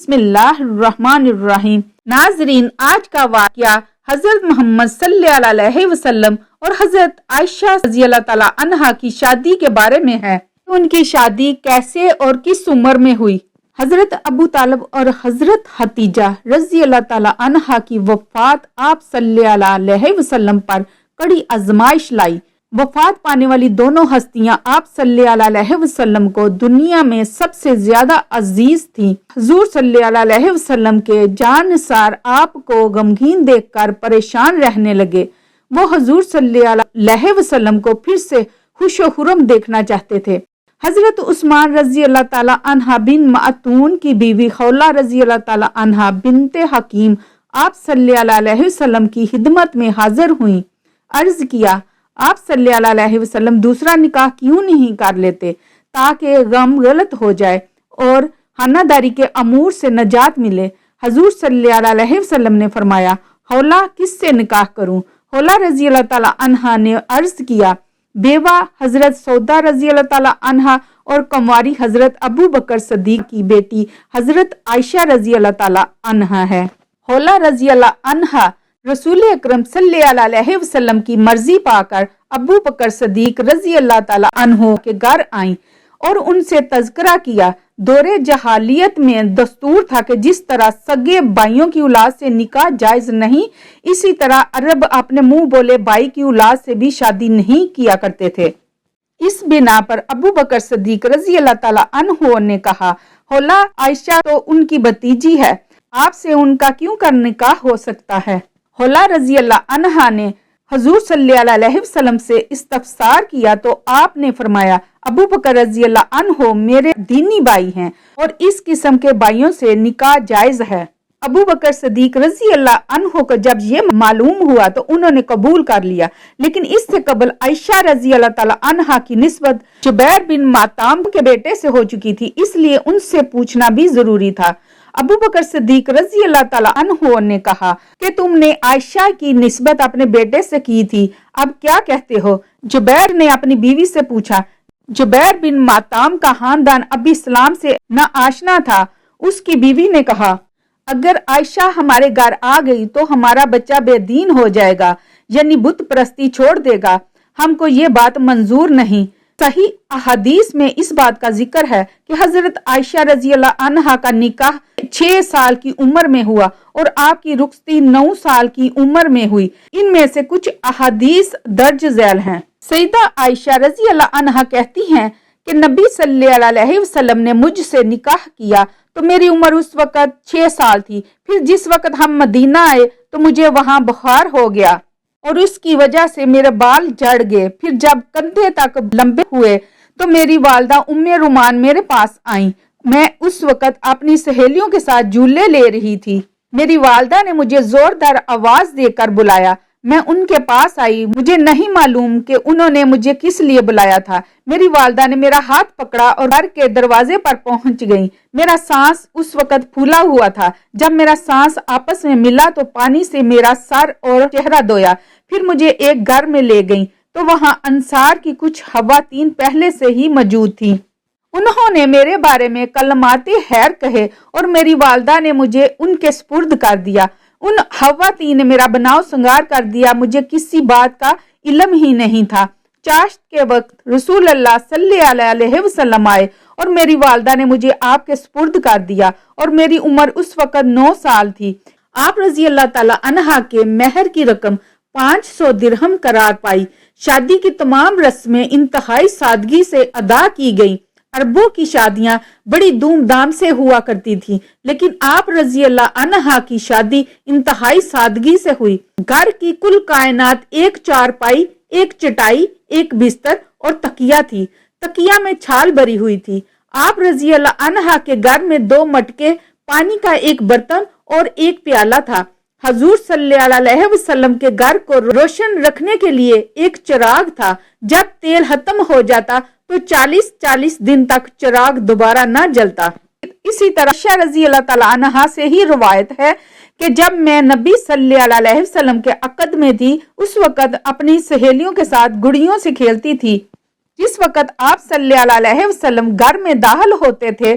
بسم اللہ الرحمن الرحیم۔ ناظرین، آج کا واقعہ حضرت محمد صلی اللہ علیہ وسلم اور حضرت عائشہ رضی اللہ تعالیٰ عنہا کی شادی کے بارے میں ہے۔ ان کی شادی کیسے اور کس عمر میں ہوئی؟ حضرت ابو طالب اور حضرت خدیجہ رضی اللہ تعالیٰ عنہا کی وفات آپ صلی اللہ علیہ وسلم پر کڑی آزمائش لائی۔ وفات پانے والی دونوں ہستیاں آپ صلی اللہ علیہ وسلم کو دنیا میں سب سے زیادہ عزیز تھیں۔ حضور صلی اللہ علیہ وسلم کے جان نثار آپ کو غمگین دیکھ کر پریشان رہنے لگے۔ وہ حضور صلی اللہ علیہ وسلم کو پھر سے خوش و خرم دیکھنا چاہتے تھے۔ حضرت عثمان رضی اللہ تعالیٰ عنہ بن معتون کی بیوی خولہ رضی اللہ تعالیٰ عنہ بنت حکیم آپ صلی اللہ علیہ وسلم کی خدمت میں حاضر ہوئیں۔ عرض کیا، آپ صلی اللہ علیہ وسلم دوسرا نکاح کیوں نہیں کر لیتے تاکہ غم غلط ہو جائے اور خانہ داری کے امور سے نجات ملے؟ حضور صلی اللہ علیہ وسلم نے فرمایا، خولہ کس سے نکاح کروں؟ خولہ رضی اللہ تعالیٰ عنہا نے عرض کیا، بیوہ حضرت سودا رضی اللہ تعالیٰ عنہا اور کنواری حضرت ابو بکر صدیق کی بیٹی حضرت عائشہ رضی اللہ تعالیٰ عنہا ہے۔ خولہ رضی اللہ عنہا رسول اکرم صلی اللہ علیہ وسلم کی مرضی پا کر ابو بکر صدیق رضی اللہ تعالیٰ عنہ کے گھر آئیں اور ان سے تذکرہ کیا۔ دور جہالیت میں دستور تھا کہ جس طرح سگے بھائیوں کی اولاد سے نکاح جائز نہیں، اسی طرح عرب اپنے منہ بولے بھائی کی اولاد سے بھی شادی نہیں کیا کرتے تھے۔ اس بنا پر ابو بکر صدیق رضی اللہ تعالیٰ عنہ نے کہا، خولہ عائشہ تو ان کی بھتیجی ہے، آپ سے ان کا کیوں کر نکاح ہو سکتا ہے؟ خولہ رضی اللہ عنہا نے حضور صلی اللہ علیہ وسلم سے استفسار کیا تو آپ نے فرمایا، ابو بکر رضی اللہ عنہ میرے دینی بھائی ہیں اور اس قسم کے بھائیوں سے نکاح جائز ہے۔ ابو بکر صدیق رضی اللہ عنہ کو جب یہ معلوم ہوا تو انہوں نے قبول کر لیا، لیکن اس سے قبل عائشہ رضی اللہ تعالیٰ عنہا کی نسبت جبیر بن ماتام کے بیٹے سے ہو چکی تھی، اس لیے ان سے پوچھنا بھی ضروری تھا۔ ابو بکر صدیق رضی اللہ تعالیٰ عنہ نے کہا کہ تم نے عائشہ کی نسبت اپنے بیٹے سے کی تھی، اب کیا کہتے ہو؟ جبیر نے اپنی بیوی سے پوچھا۔ جبیر بن ماتام کا خاندان ابھی اسلام سے نہ آشنا تھا۔ اس کی بیوی نے کہا، اگر عائشہ ہمارے گھر آ گئی تو ہمارا بچہ بے دین ہو جائے گا، یعنی بت پرستی چھوڑ دے گا، ہم کو یہ بات منظور نہیں۔ صحیح احادیث میں اس بات کا ذکر ہے کہ حضرت عائشہ رضی اللہ عنہا کا نکاح 6 سال کی عمر میں ہوا اور آپ کی رخصتی 9 سال کی عمر میں ہوئی۔ ان میں سے کچھ احادیث درج ذیل ہیں۔ سیدہ عائشہ رضی اللہ عنہا کہتی ہیں کہ نبی صلی اللہ علیہ وسلم نے مجھ سے نکاح کیا تو میری عمر اس وقت 6 سال تھی۔ پھر جس وقت ہم مدینہ آئے تو مجھے وہاں بخار ہو گیا اور اس کی وجہ سے میرے بال جھڑ گئے۔ پھر جب کندھے تک لمبے ہوئے تو میری والدہ ام رومان میرے پاس آئیں۔ میں اس وقت اپنی سہیلیوں کے ساتھ جھولے لے رہی تھی۔ میری والدہ نے مجھے زوردار آواز دے کر بلایا۔ میں ان کے پاس آئی۔ مجھے نہیں معلوم کہ انہوں نے مجھے کس لیے بلایا تھا۔ میری والدہ نے میرا ہاتھ پکڑا اور گھر کے دروازے پر پہنچ گئیں۔ میرا سانس اس وقت پھولا ہوا تھا۔ جب میرا سانس آپس میں ملا تو پانی سے میرا سر اور چہرہ دھویا۔ پھر مجھے ایک گھر میں لے گئیں تو وہاں انصار کی کچھ خواتین پہلے سے ہی موجود تھیں۔ انہوں نے میرے بارے میں کلمات خیر کہے اور میری والدہ نے مجھے ان کے سپرد کر دیا۔ ان خواتین نے میرا بناؤ سنگار کر دیا۔ مجھے کسی بات کا علم ہی نہیں تھا۔ چاشت کے وقت رسول اللہ صلی اللہ علیہ وسلم آئے اور میری والدہ نے مجھے آپ کے سپرد کر دیا اور میری عمر اس وقت 9 سال تھی۔ آپ رضی اللہ تعالیٰ عنہا کے مہر کی رقم 500 درہم قرار پائی۔ شادی کی تمام رسمیں انتہائی سادگی سے ادا کی گئیں۔ عربوں کی شادیاں بڑی دھوم دھام سے ہوا کرتی تھیں، لیکن آپ رضی اللہ عنہا کی شادی انتہائی سادگی سے ہوئی۔ گھر کی کل کائنات ایک چارپائی، ایک چٹائی، ایک بستر اور تکیہ تھی۔ تکیہ میں چھال بری ہوئی تھی۔ آپ رضی اللہ عنہا کے گھر میں 2 مٹکے، پانی کا ایک برتن اور ایک پیالہ تھا۔ حضور صلی اللہ علیہ وسلم کے گھر کو روشن رکھنے کے لیے ایک چراغ تھا۔ جب تیل ختم ہو جاتا تو 40 دن تک چراغ دوبارہ نہ جلتا۔ اسی طرح عائشہ رضی اللہ تعالیٰ عنہا سے ہی روایت ہے کہ جب میں نبی صلی اللہ علیہ وسلم کے عقد میں تھی اس وقت اپنی سہیلیوں کے ساتھ گڑیوں سے کھیلتی تھی۔ جس وقت آپ صلی اللہ علیہ وسلم گھر میں داخل ہوتے تھے